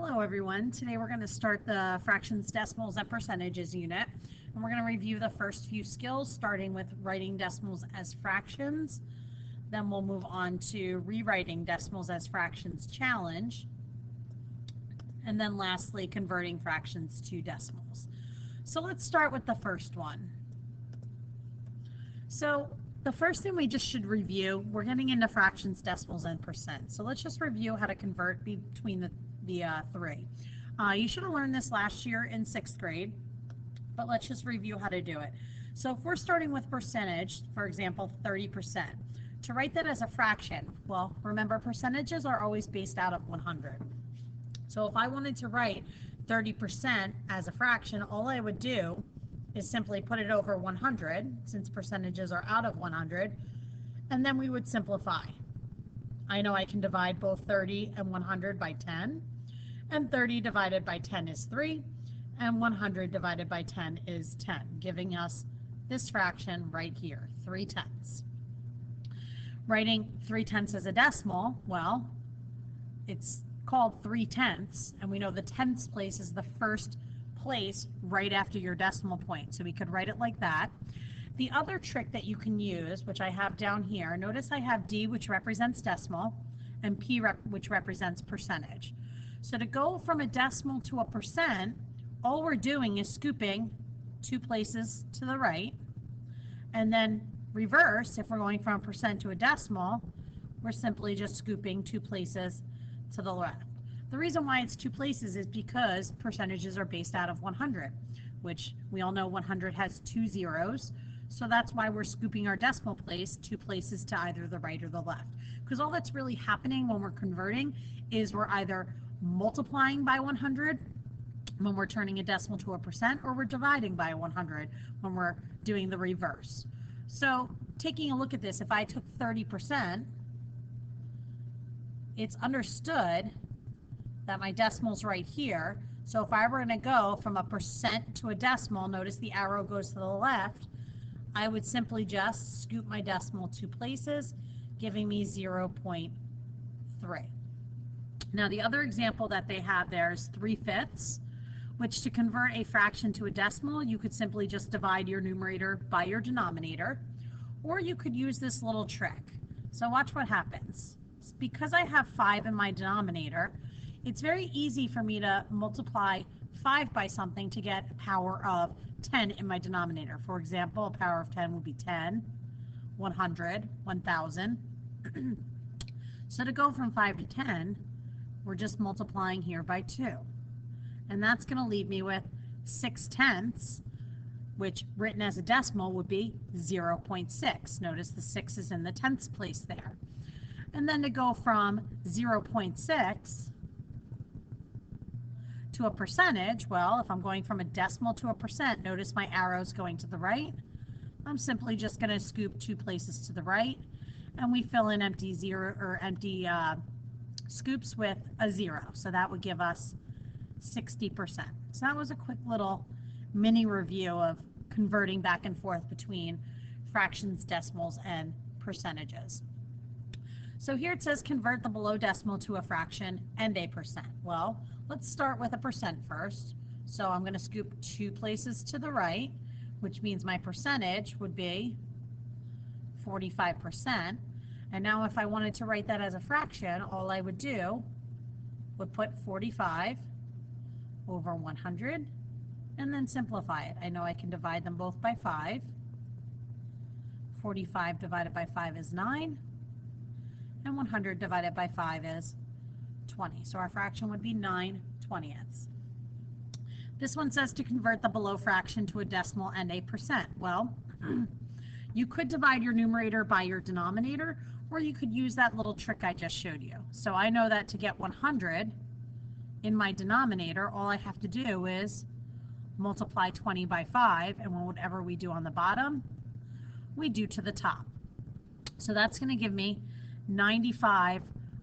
Hello everyone. Today we're going to start the fractions, decimals, and percentages unit. And we're going to review the first few skills, starting with writing decimals as fractions. Then we'll move on to rewriting decimals as fractions challenge. And then lastly, converting fractions to decimals. So let's start with the first one. So the first thing we just should review, we're getting into fractions, decimals, and percent. So let's just review how to convert between the three. You should have learned this last year in 6th grade, but let's just review how to do it. So if we're starting with percentage, for example, 30%, to write that as a fraction, well, remember percentages are always based out of 100. So if I wanted to write 30% as a fraction, all I would do is simply put it over 100, since percentages are out of 100, and then we would simplify. I know I can divide both 30 and 100 by 10, and 30 divided by 10 is 3, and 100 divided by 10 is 10, giving us this fraction right here, 3/10. Writing 3/10 as a decimal, well, it's called 3/10, and we know the tenths place is the first place right after your decimal point, so we could write it like that. The other trick that you can use, which I have down here, notice I have D, which represents decimal, and P, which represents percentage. So to go from a decimal to a percent, all we're doing is scooping 2 places to the right, and then reverse, if we're going from a percent to a decimal, we're simply just scooping 2 places to the left. The reason why it's 2 places is because percentages are based out of 100, which we all know 100 has 2 zeros. So that's why we're scooping our decimal place 2 places to either the right or the left. Because all that's really happening when we're converting is we're either multiplying by 100 when we're turning a decimal to a percent, or we're dividing by 100 when we're doing the reverse. So taking a look at this, if I took 30%, it's understood that my decimal's right here. So if I were going to go from a percent to a decimal, notice the arrow goes to the left, I would simply just scoop my decimal 2 places, giving me 0.3. Now the other example that they have there is 3/5, which to convert a fraction to a decimal, you could simply just divide your numerator by your denominator, or you could use this little trick. So watch what happens. Because I have 5 in my denominator, it's very easy for me to multiply 5 by something to get a power of 10 in my denominator. For example, a power of 10 would be 10, 100, 1000. So to go from 5 to 10, we're just multiplying here by 2. And that's going to leave me with 6/10, which written as a decimal would be 0.6. Notice the 6 is in the tenths place there. And then to go from 0.6 to a percentage, well, if I'm going from a decimal to a percent, notice my arrow's going to the right. I'm simply just going to scoop 2 places to the right, and we fill in empty scoops with a 0. So that would give us 60%. So that was a quick little mini review of converting back and forth between fractions, decimals, and percentages. So here it says convert the below decimal to a fraction and a percent. Well, let's start with a percent first. So I'm going to scoop 2 places to the right, which means my percentage would be 45%. And now if I wanted to write that as a fraction, all I would do would put 45 over 100 and then simplify it. I know I can divide them both by 5. 45 divided by 5 is 9. And 100 divided by 5 is 20. So our fraction would be 9/20. This one says to convert the below fraction to a decimal and a percent. Well, you could divide your numerator by your denominator, or you could use that little trick I just showed you. So I know that to get 100 in my denominator, all I have to do is multiply 20 by 5, and whatever we do on the bottom, we do to the top. So that's going to give me 95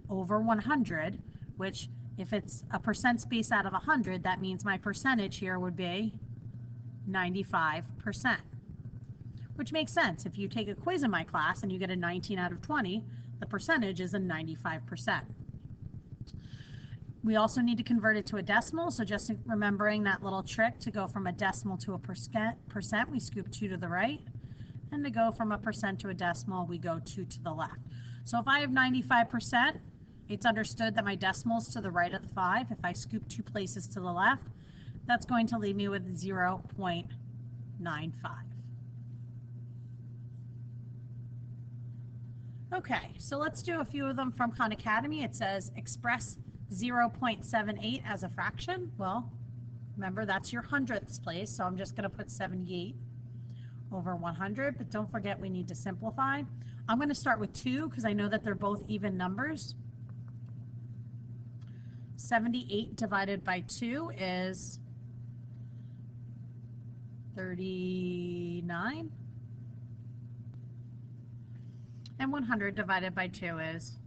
over 100, which if it's a percent space out of 100, that means my percentage here would be 95%, which makes sense. If you take a quiz in my class and you get a 19 out of 20, the percentage is a 95%. We also need to convert it to a decimal, so just remembering that little trick to go from a decimal to a percent, we scoop 2 to the right, and to go from a percent to a decimal, we go 2 to the left. So if I have 95%, it's understood that my decimal is to the right of the 5. If I scoop 2 places to the left, that's going to leave me with 0.95. Okay, so let's do a few of them from Khan Academy. It says express 0.78 as a fraction. Well, remember that's your hundredths place, so I'm just going to put 78 over 100, but don't forget we need to simplify. I'm going to start with 2 because I know that they're both even numbers. 78 divided by 2 is 39. And 100 divided by 2 is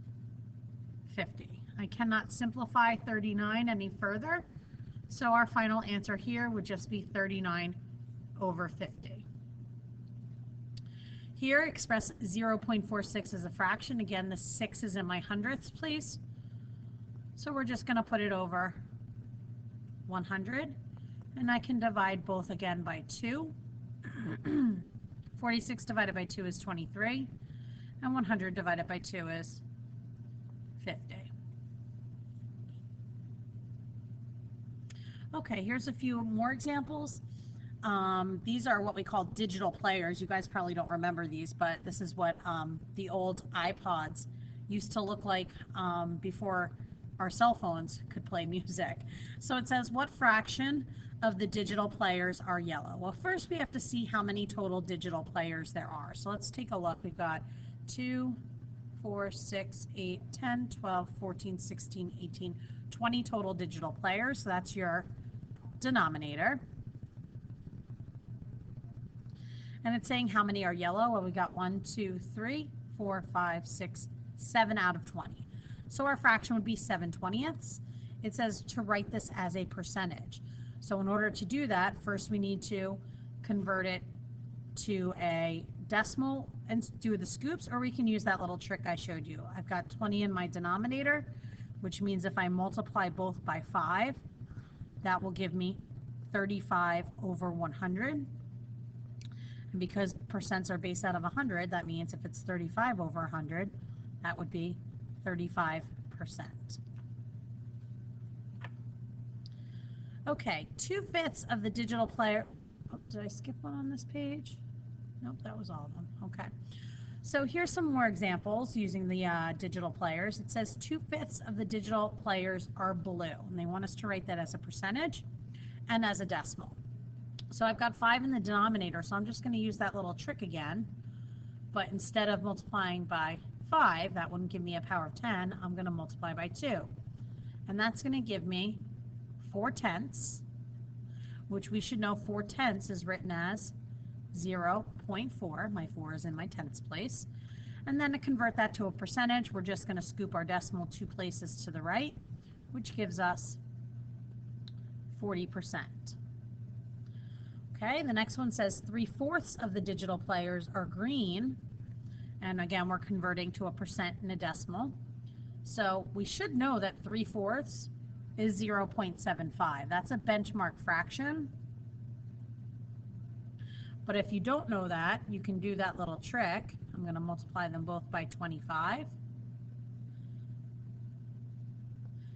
50. I cannot simplify 39 any further, so our final answer here would just be 39 over 50. Here, express 0.46 as a fraction. Again, the 6 is in my hundredths place, so we're just going to put it over 100, and I can divide both again by 2. 46 divided by 2 is 23. And 100 divided by 2 is 50. Okay, here's a few more examples. These are what we call digital players. You guys probably don't remember these, but this is what the old iPods used to look like before our cell phones could play music. So it says, what fraction of the digital players are yellow? Well, first we have to see how many total digital players there are. So let's take a look. We've got 2, 4, 6, 8, 10, 12, 14, 16, 18, 20 total digital players. So that's your denominator. And it's saying how many are yellow. Well, we got 1, 2, 3, 4, 5, 6, 7 out of 20. So our fraction would be 7/20ths. It says to write this as a percentage. So in order to do that, first we need to convert it to a decimal and do the scoops, or we can use that little trick I showed you. I've got 20 in my denominator, which means if I multiply both by 5, that will give me 35 over 100. And because percents are based out of 100, that means if it's 35 over 100, that would be 35%. Okay, 2/5 of the digital player. Oh, did I skip one on this page? Nope, that was all of them. Okay. So here's some more examples using the digital players. It says 2/5 of the digital players are blue, and they want us to write that as a percentage and as a decimal. So I've got 5 in the denominator, so I'm just going to use that little trick again. But instead of multiplying by 5, that wouldn't give me a power of 10, I'm going to multiply by 2. And that's going to give me 4/10, which we should know 4/10 is written as 0.4. My 4 is in my tenths place. And then to convert that to a percentage, we're just going to scoop our decimal 2 places to the right, which gives us 40%. Okay, the next one says 3/4 of the digital players are green. And again, we're converting to a percent and a decimal. So we should know that 3/4 is 0.75. That's a benchmark fraction. But if you don't know that, you can do that little trick. I'm going to multiply them both by 25.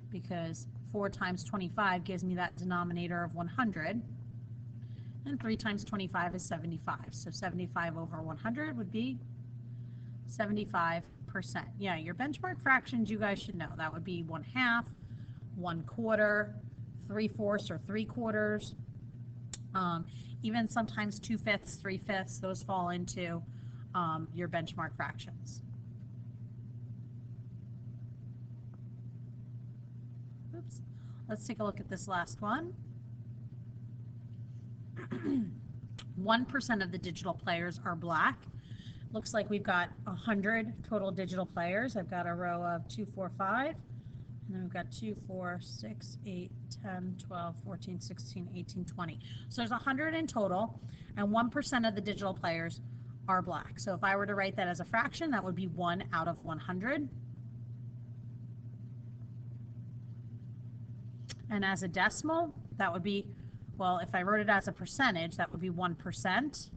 Because 4 times 25 gives me that denominator of 100. And 3 times 25 is 75. So 75 over 100 would be 75%. Yeah, your benchmark fractions you guys should know. That would be 1/2, 1/4, 3/4 or 3/4. Even sometimes 2/5, 3/5, those fall into your benchmark fractions. Oops. Let's take a look at this last one. 1% of the digital players are black. Looks like we've got 100 total digital players. I've got a row of 2, 4, 5. And then we've got 2, 4, 6, 8, 10, 12, 14, 16, 18, 20. So there's 100 in total, and 1% of the digital players are black. So if I were to write that as a fraction, that would be 1 out of 100. And as a decimal, that would be, well, if I wrote it as a percentage, that would be 1%.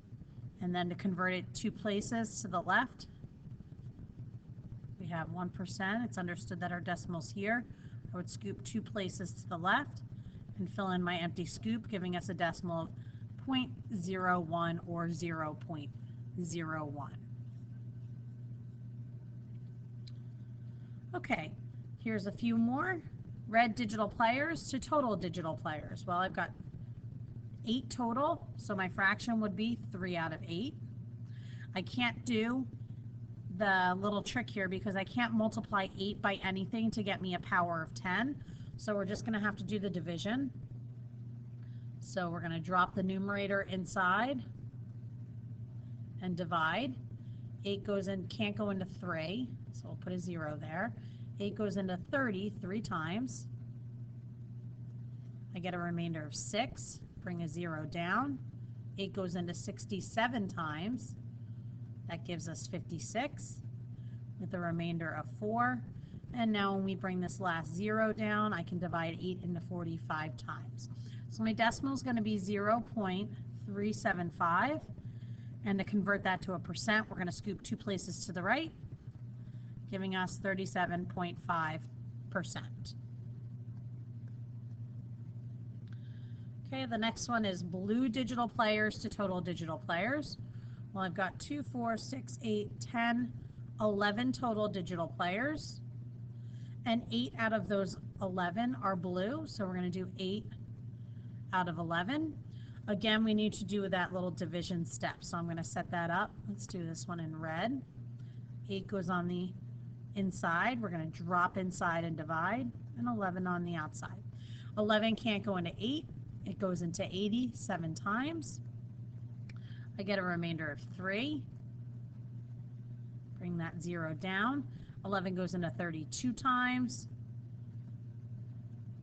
And then to convert it 2 places to the left, we have 1%. It's understood that our decimal's here. I would scoop 2 places to the left and fill in my empty scoop, giving us a decimal of 0.01 or 0.01. Okay, here's a few more. Red digital players to total digital players. Well, I've got 8 total, so my fraction would be 3 out of 8. I can't do the little trick here because I can't multiply 8 by anything to get me a power of 10. So we're just going to have to do the division. So we're going to drop the numerator inside and divide. 8 goes in, can't go into 3, so we'll put a 0 there. 8 goes into 30 3 times. I get a remainder of 6. Bring a 0 down. 8 goes into 67 times. That gives us 56 with a remainder of 4. And now when we bring this last 0 down, I can divide 8 into 45 times. So my decimal is going to be 0.375. And to convert that to a percent, we're going to scoop 2 places to the right, giving us 37.5%. Okay, the next one is blue digital players to total digital players. Well, I've got 2, 4, 6, 8, 10, 11 total digital players. And 8 out of those 11 are blue, so we're going to do 8 out of 11. Again, we need to do that little division step, so I'm going to set that up. Let's do this one in red. 8 goes on the inside. We're going to drop inside and divide, and 11 on the outside. 11 can't go into 8. It goes into 80 7 times. I get a remainder of 3. Bring that 0 down. 11 goes into 32 times.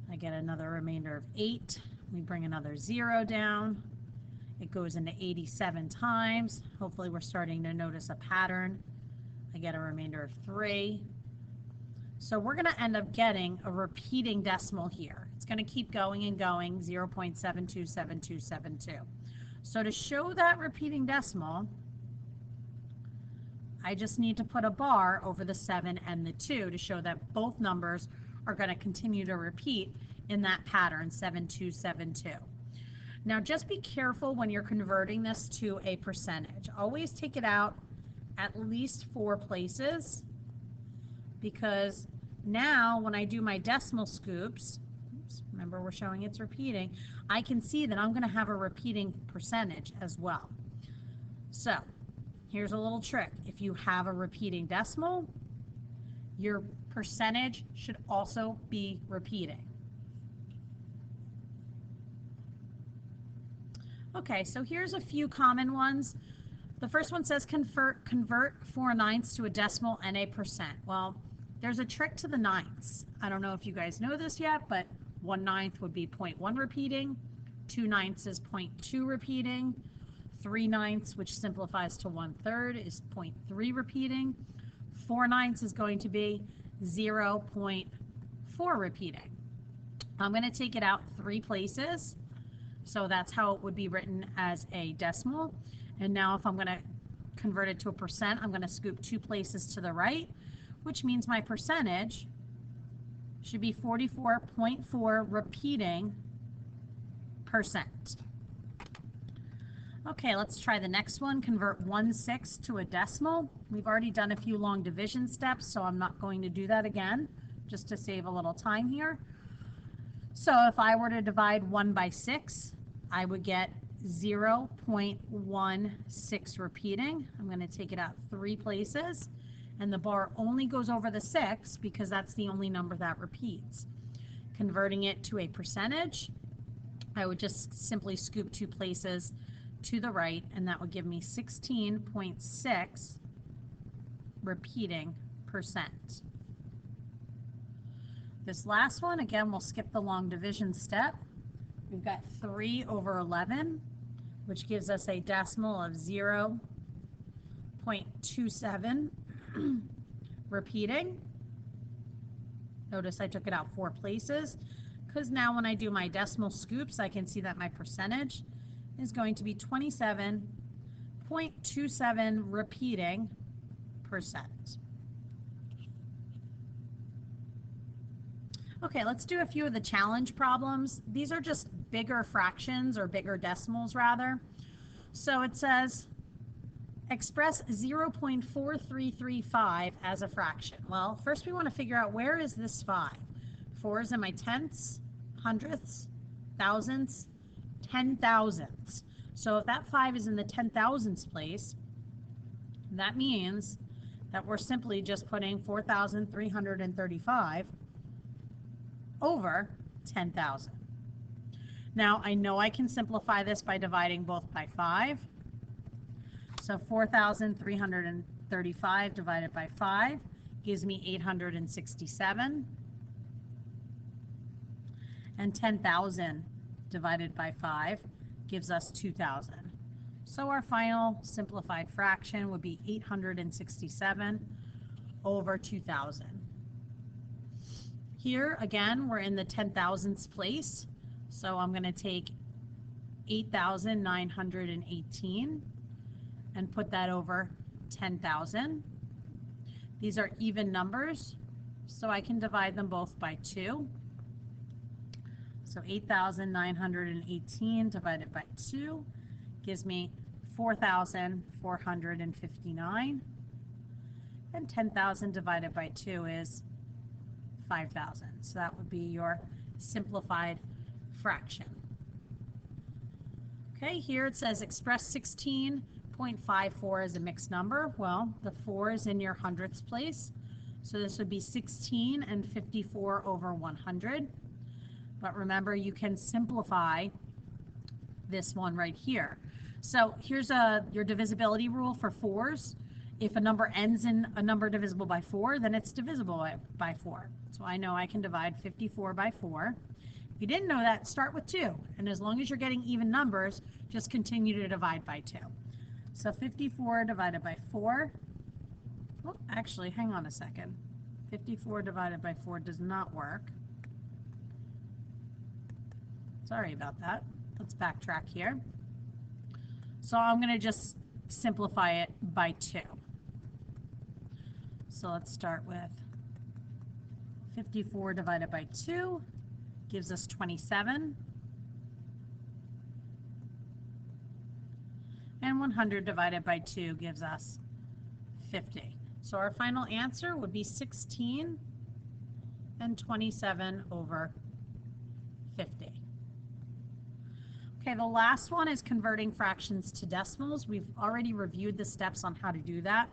I get another remainder of 8. We bring another 0 down. It goes into 87 times. Hopefully we're starting to notice a pattern. I get a remainder of 3. So we're going to end up getting a repeating decimal here. It's going to keep going and going, 0.727272. So to show that repeating decimal, I just need to put a bar over the 7 and the 2 to show that both numbers are going to continue to repeat in that pattern, 7272. Now just be careful when you're converting this to a percentage. Always take it out at least 4 places, because now when I do my decimal scoops, remember we're showing it's repeating, I can see that I'm going to have a repeating percentage as well. So here's a little trick. If you have a repeating decimal, your percentage should also be repeating. Okay, so here's a few common ones. The first one says convert 4/9 to a decimal and a percent. Well, there's a trick to the ninths. I don't know if you guys know this yet, but 1/9 would be 0.1 repeating, 2/9 is 0.2 repeating, 3/9, which simplifies to 1/3, is 0.3 repeating, 4/9 is going to be 0.4 repeating. I'm going to take it out 3 places, so that's how it would be written as a decimal. And now if I'm going to convert it to a percent, I'm going to scoop 2 places to the right, which means my percentage should be 44.4 repeating percent. Okay, let's try the next one. Convert 1/6 to a decimal. We've already done a few long division steps, so I'm not going to do that again, just to save a little time here. So if I were to divide 1 by 6, I would get 0.16 repeating. I'm going to take it out 3 places, and the bar only goes over the 6 because that's the only number that repeats. Converting it to a percentage, I would just simply scoop 2 places to the right, and that would give me 16.6 repeating percent. This last one, again, we'll skip the long division step. We've got 3 over 11, which gives us a decimal of 0.27 repeating. Notice I took it out 4 places. because now when I do my decimal scoops, I can see that my percentage is going to be 27.27 repeating percent. Okay, let's do a few of the challenge problems. These are just bigger fractions, or bigger decimals rather. So it says, express 0.4335 as a fraction. Well, first we want to figure out, where is this 5? 4 is in my tenths, hundredths, thousandths, 10,000ths. So if that 5 is in the 10,000ths place, that means that we're simply just putting 4,335 over 10,000. Now I know I can simplify this by dividing both by 5. So 4,335 divided by 5 gives me 867. And 10,000 divided by 5 gives us 2,000. So our final simplified fraction would be 867 over 2,000. Here again, we're in the 10,000ths place. So I'm going to take 8,918 and put that over 10,000. These are even numbers, so I can divide them both by 2. So 8,918 divided by 2 gives me 4,459. And 10,000 divided by 2 is 5,000. So that would be your simplified fraction. Okay, here it says express 16.54 as a mixed number. Well, the 4 is in your hundredths place. So this would be 16 and 54 over 100. But remember, you can simplify this one right here. So here's your divisibility rule for 4s. If a number ends in a number divisible by 4, then it's divisible by 4. So I know I can divide 54 by 4. If you didn't know that, start with 2. And as long as you're getting even numbers, just continue to divide by 2. So 54 divided by 4. Oh, actually, hang on a second. 54 divided by 4 does not work. Sorry about that. Let's backtrack here. So I'm going to just simplify it by 2. So let's start with 54 divided by 2 gives us 27. And 100 divided by 2 gives us 50. So our final answer would be 16 and 27 over 50. Okay, the last one is converting fractions to decimals. We've already reviewed the steps on how to do that.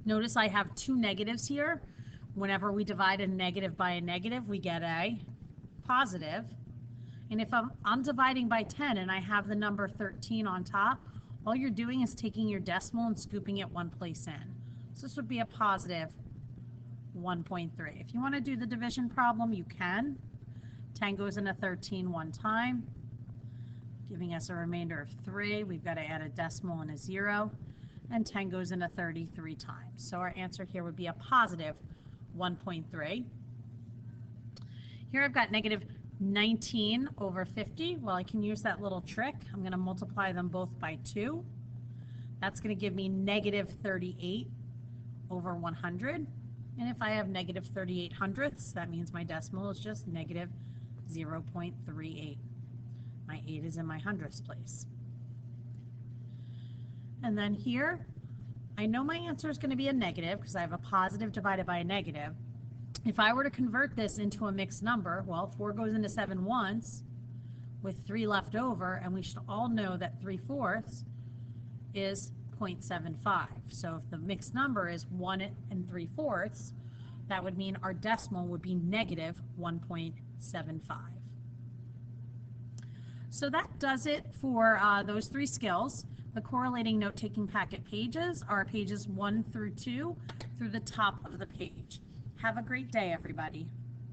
Notice I have 2 negatives here. Whenever we divide a negative by a negative, we get a positive. And if I'm dividing by 10 and I have the number 13 on top, all you're doing is taking your decimal and scooping it one place in. So this would be a positive 1.3. If you want to do the division problem, you can. 10 goes into 13 one time, giving us a remainder of 3. We've got to add a decimal and a 0. And 10 goes into 33 times. So our answer here would be a positive 1.3. Here I've got negative 19 over 50. Well, I can use that little trick. I'm going to multiply them both by 2. That's going to give me negative 38 over 100. And if I have negative 38 hundredths, that means my decimal is just negative 0.38. My 8 is in my hundredths place. And then here, I know my answer is going to be a negative because I have a positive divided by a negative. If I were to convert this into a mixed number, well, 4 goes into 7 once with 3 left over, and we should all know that 3/4 is 0.75. So if the mixed number is 1 3/4, that would mean our decimal would be negative 1.75. So that does it for those 3 skills. The correlating note-taking packet pages are pages 1 through 2 through the top of the page. Have a great day, everybody.